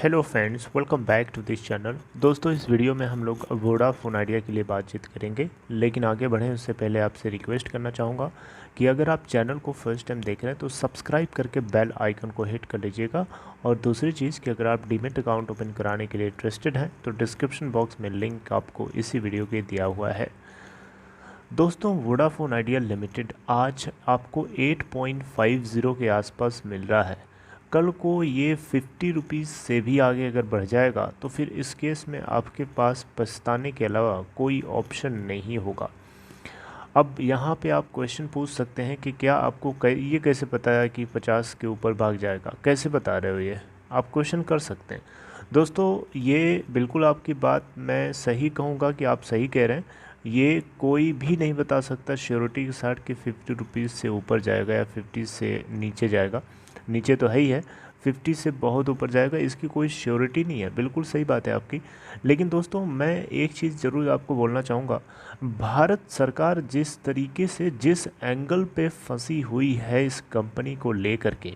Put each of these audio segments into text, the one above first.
Hello friends, welcome back to this channel. दोस्तों, इस video में हम लोग वोडाफोन आइडिया के लिए बातचीत करेंगे, लेकिन आगे बढ़ें उससे पहले आपसे रिक्वेस्ट करना चाहूँगा कि अगर आप चैनल को फर्स्ट टाइम देख रहे हैं तो सब्सक्राइब करके बेल आइकन को हिट कर लीजिएगा। और दूसरी चीज़ कि अगर आप डीमैट अकाउंट ओपन कराने के लिए इंटरेस्टेड हैं तो डिस्क्रिप्शन बॉक्स में लिंक आपको इसी वीडियो के दिया हुआ है। दोस्तों, वोडाफोन आइडिया लिमिटेड आज आपको 8.50 के आसपास मिल रहा है। कल को ये 50 रुपीज़ से भी आगे अगर बढ़ जाएगा तो फिर इस केस में आपके पास पछताने के अलावा कोई ऑप्शन नहीं होगा। अब यहाँ पे आप क्वेश्चन पूछ सकते हैं कि क्या आपको ये कैसे पता है कि 50 के ऊपर भाग जाएगा, कैसे बता रहे हो, ये आप क्वेश्चन कर सकते हैं। दोस्तों, ये बिल्कुल आपकी बात मैं सही कहूँगा कि आप सही कह रहे हैं। ये कोई भी नहीं बता सकता श्योरिटी के साथ कि 50 रुपीज़ से ऊपर जाएगा या 50 से नीचे जाएगा। नीचे तो है ही है, 50 से बहुत ऊपर जाएगा, इसकी कोई श्योरिटी नहीं है। बिल्कुल सही बात है आपकी। लेकिन दोस्तों, मैं एक चीज़ ज़रूर आपको बोलना चाहूँगा। भारत सरकार जिस तरीके से, जिस एंगल पे फंसी हुई है इस कंपनी को लेकर के,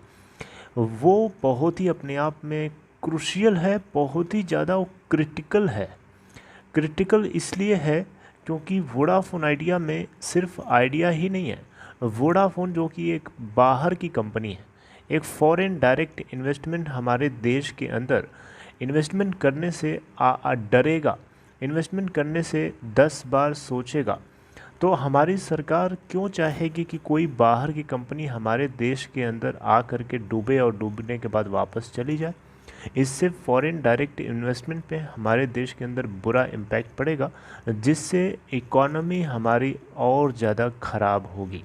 वो बहुत ही अपने आप में क्रूशियल है, बहुत ही ज़्यादा वो क्रिटिकल है। क्रिटिकल इसलिए है क्योंकि वोडाफोन आइडिया में सिर्फ आइडिया ही नहीं है। वोडाफोन जो कि एक बाहर की कंपनी है, एक फॉरेन डायरेक्ट इन्वेस्टमेंट हमारे देश के अंदर इन्वेस्टमेंट करने से डरेगा, इन्वेस्टमेंट करने से 10 बार सोचेगा। तो हमारी सरकार क्यों चाहेगी कि कोई बाहर की कंपनी हमारे देश के अंदर आ कर के डूबे और डूबने के बाद वापस चली जाए। इससे फॉरेन डायरेक्ट इन्वेस्टमेंट पे हमारे देश के अंदर बुरा इम्पैक्ट पड़ेगा, जिससे इकॉनमी हमारी और ज़्यादा ख़राब होगी।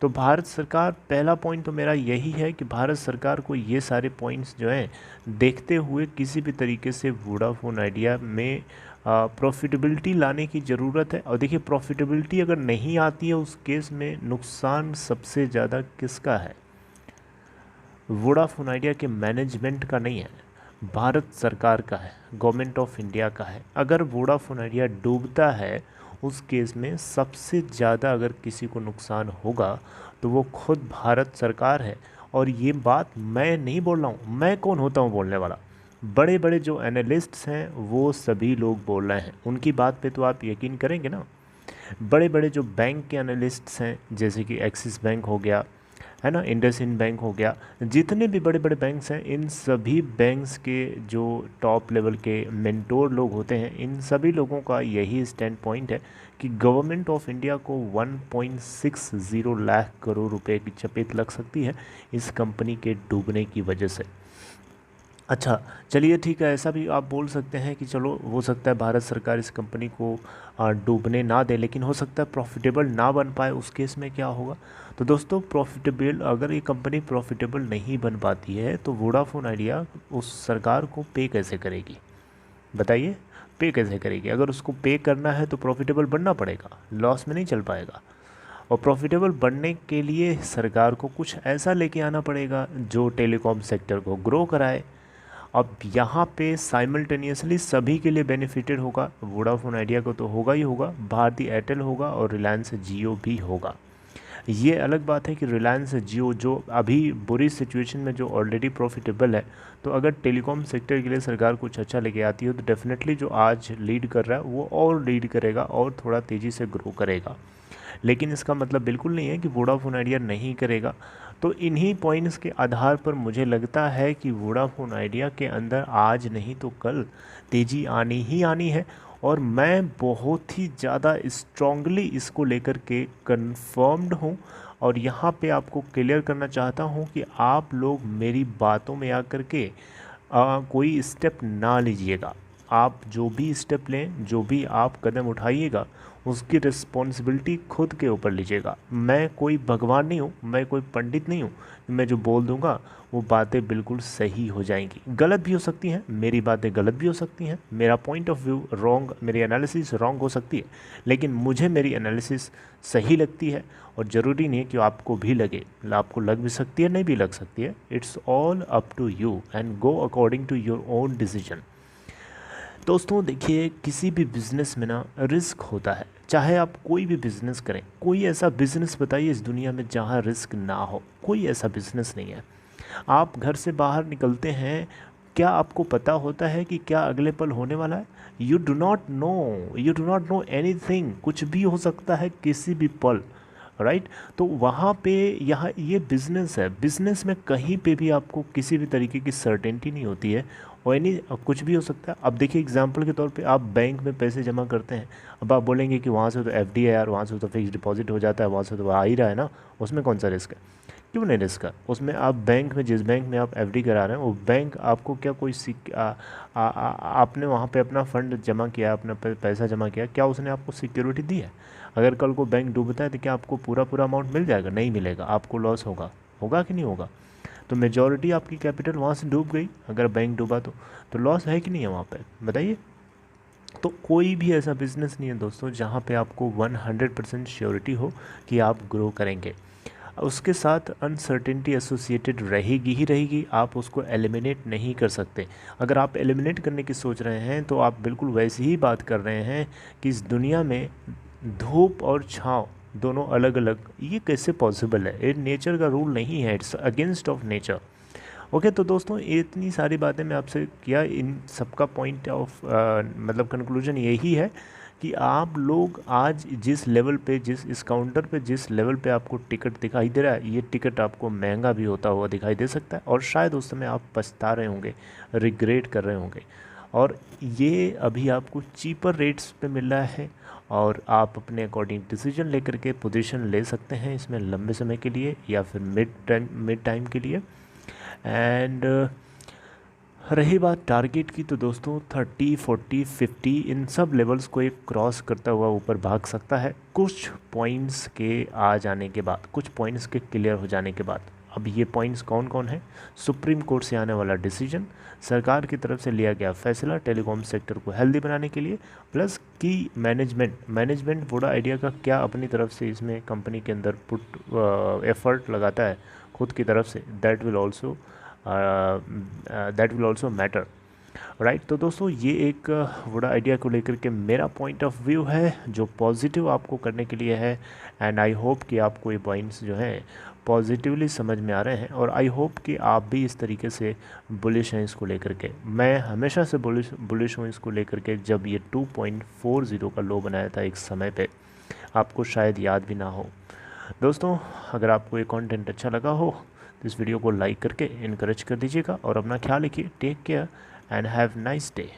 तो भारत सरकार, पहला पॉइंट तो मेरा यही है कि भारत सरकार को ये सारे पॉइंट्स जो हैं देखते हुए किसी भी तरीके से वोडाफोन आइडिया में प्रॉफिटेबिलिटी लाने की ज़रूरत है। और देखिए, प्रॉफिटेबिलिटी अगर नहीं आती है उस केस में नुकसान सबसे ज़्यादा किसका है? वोडाफोन आइडिया के मैनेजमेंट का नहीं है, भारत सरकार का है, गवर्नमेंट ऑफ इंडिया का है। अगर वोडाफोन आइडिया डूबता है उस केस में सबसे ज़्यादा अगर किसी को नुकसान होगा तो वो खुद भारत सरकार है। और ये बात मैं नहीं बोल रहा हूँ, मैं कौन होता हूँ बोलने वाला? बड़े बड़े जो एनालिस्ट्स हैं वो सभी लोग बोल रहे हैं, उनकी बात पे तो आप यकीन करेंगे ना। बड़े बड़े जो बैंक के एनालिस्ट्स हैं, जैसे कि एक्सिस बैंक हो गया, है ना, इंडसइंड बैंक हो गया, जितने भी बड़े बड़े बैंक्स हैं, इन सभी बैंक्स के जो टॉप लेवल के मेंटोर लोग होते हैं, इन सभी लोगों का यही स्टैंड पॉइंट है कि गवर्नमेंट ऑफ इंडिया को 1.60 लाख करोड़ रुपए की चपेट लग सकती है इस कंपनी के डूबने की वजह से। अच्छा, चलिए ठीक है, ऐसा भी आप बोल सकते हैं कि चलो हो सकता है भारत सरकार इस कंपनी को डूबने ना दे, लेकिन हो सकता है प्रॉफिटेबल ना बन पाए। उस केस में क्या होगा? तो दोस्तों, प्रॉफिटेबल, अगर ये कंपनी प्रॉफिटेबल नहीं बन पाती है तो वोडाफोन आइडिया उस सरकार को पे कैसे करेगी? बताइए, पे कैसे करेगी? अगर उसको पे करना है तो प्रॉफिटेबल बनना पड़ेगा, लॉस में नहीं चल पाएगा। और प्रॉफिटेबल बनने के लिए सरकार को कुछ ऐसा लेके आना पड़ेगा जो टेलीकॉम सेक्टर को ग्रो कराए। अब यहाँ पे साइमल्टेनियसली सभी के लिए बेनिफिटेड होगा। वोडाफोन आइडिया को तो होगा ही होगा, भारती एयरटेल होगा और रिलायंस जियो भी होगा। ये अलग बात है कि रिलायंस जियो जो अभी बुरी सिचुएशन में, जो ऑलरेडी प्रॉफिटेबल है, तो अगर टेलीकॉम सेक्टर के लिए सरकार कुछ अच्छा लेके आती है तो डेफिनेटली जो आज लीड कर रहा है वो और लीड करेगा और थोड़ा तेज़ी से ग्रो करेगा। लेकिन इसका मतलब बिल्कुल नहीं है कि वोडाफोन आइडिया नहीं करेगा। तो इन्हीं पॉइंट्स के आधार पर मुझे लगता है कि वोडाफोन आइडिया के अंदर आज नहीं तो कल तेज़ी आनी ही आनी है। और मैं बहुत ही ज़्यादा स्ट्रांगली इसको लेकर के कंफर्म्ड हूँ। और यहाँ पे आपको क्लियर करना चाहता हूँ कि आप लोग मेरी बातों में आकर के कोई स्टेप ना लीजिएगा। आप जो भी स्टेप लें, जो भी आप कदम उठाइएगा, उसकी रिस्पॉन्सिबिलिटी खुद के ऊपर लीजिएगा। मैं कोई भगवान नहीं हूँ, मैं कोई पंडित नहीं हूँ, मैं जो बोल दूँगा वो बातें बिल्कुल सही हो जाएंगी। गलत भी हो सकती हैं, मेरी बातें गलत भी हो सकती हैं, मेरा पॉइंट ऑफ व्यू रॉन्ग, मेरी एनालिसिस रॉन्ग हो सकती है, लेकिन मुझे मेरी एनालिसिस सही लगती है। और ज़रूरी नहीं है कि आपको भी लगे, आपको लग भी सकती है, नहीं भी लग सकती है। It's all up to you and go according to your own decision. दोस्तों देखिए, किसी भी बिज़नेस में ना रिस्क होता है, चाहे आप कोई भी बिज़नेस करें। कोई ऐसा बिज़नेस बताइए इस दुनिया में जहाँ रिस्क ना हो? कोई ऐसा बिज़नेस नहीं है। आप घर से बाहर निकलते हैं, क्या आपको पता होता है कि क्या अगले पल होने वाला है? You do not know anything, कुछ भी हो सकता है किसी भी पल, राइट। तो वहाँ पे यहाँ ये बिज़नेस है, बिज़नेस में कहीं पे भी आपको किसी भी तरीके की सर्टेनिटी नहीं होती है, और यानी कुछ भी हो सकता है। अब देखिए एग्जांपल के तौर पे आप बैंक में पैसे जमा करते हैं, अब आप बोलेंगे कि वहाँ से तो एफडी है यार, वहाँ से तो फिक्स डिपॉजिट हो जाता है, वहाँ से तो आ ही रहा है ना, उसमें कौन सा रिस्क है? क्यों नहीं रिस्क है उसमें? आप बैंक में, जिस बैंक में आप एफडी करा रहे हैं, वो बैंक आपको क्या कोई आपने वहाँ पे अपना फंड जमा किया, अपना पैसा जमा किया, क्या उसने आपको सिक्योरिटी दी है? अगर कल को बैंक डूबता है तो क्या आपको पूरा अमाउंट मिल जाएगा? नहीं मिलेगा, आपको लॉस होगा। होगा कि नहीं होगा? तो मेजॉरिटी आपकी कैपिटल वहाँ से डूब गई, अगर बैंक डूबा तो लॉस है कि नहीं है वहाँ पे, बताइए। तो कोई भी ऐसा बिजनेस नहीं है दोस्तों जहाँ पे आपको 100% श्योरिटी हो कि आप ग्रो करेंगे। उसके साथ अनसर्टेनिटी एसोसिएटेड रहेगी ही रहेगी, आप उसको एलिमिनेट नहीं कर सकते। अगर आप एलिमिनेट करने की सोच रहे हैं तो आप बिल्कुल वैसी ही बात कर रहे हैं कि इस दुनिया में धूप और छाँव दोनों अलग अलग, ये कैसे पॉसिबल है? ये नेचर का रूल नहीं है, it's against of nature. Okay, तो दोस्तों इतनी सारी बातें मैं आपसे किया, इन सबका पॉइंट ऑफ मतलब कंक्लूजन यही है कि आप लोग आज जिस लेवल पे, जिस इस काउंटर पे जिस लेवल पे आपको टिकट दिखाई दे रहा है, ये टिकट आपको महंगा भी होता हुआ दिखाई दे सकता है, और शायद उस समय आप पछता रहे होंगे, रिग्रेट कर रहे होंगे, और ये अभी आपको चीपर रेट्स पे मिल रहा है, और आप अपने अकॉर्डिंग डिसीजन लेकर के पोजीशन ले सकते हैं इसमें लंबे समय के लिए या फिर मिड टाइम के लिए। एंड रही बात टारगेट की, तो दोस्तों 30, 40, 50 इन सब लेवल्स को एक क्रॉस करता हुआ ऊपर भाग सकता है कुछ पॉइंट्स के आ जाने के बाद, कुछ पॉइंट्स के क्लियर हो जाने के बाद। अब ये पॉइंट्स कौन कौन है? सुप्रीम कोर्ट से आने वाला डिसीजन, सरकार की तरफ से लिया गया फैसला टेलीकॉम सेक्टर को हेल्दी बनाने के लिए, प्लस की मैनेजमेंट वोडा आइडिया का क्या अपनी तरफ से इसमें कंपनी के अंदर एफर्ट लगाता है खुद की तरफ से, that will also matter, right. तो दोस्तों ये एक वोडा आइडिया को लेकर के मेरा पॉइंट ऑफ व्यू है जो पॉजिटिव आपको करने के लिए है, एंड आई होप कि आपको ये पॉइंट्स जो हैं पॉजिटिवली समझ में आ रहे हैं, और आई होप कि आप भी इस तरीके से बुलिश हैं इसको लेकर के। मैं हमेशा से बुलिश हूँ इसको लेकर के। जब ये 2.40 का लो बनाया था एक समय पे, आपको शायद याद भी ना हो। दोस्तों अगर आपको ये कंटेंट अच्छा लगा हो तो इस वीडियो को लाइक करके इनकरेज कर दीजिएगा, और अपना ख्याल रखिए। Take care and have nice day.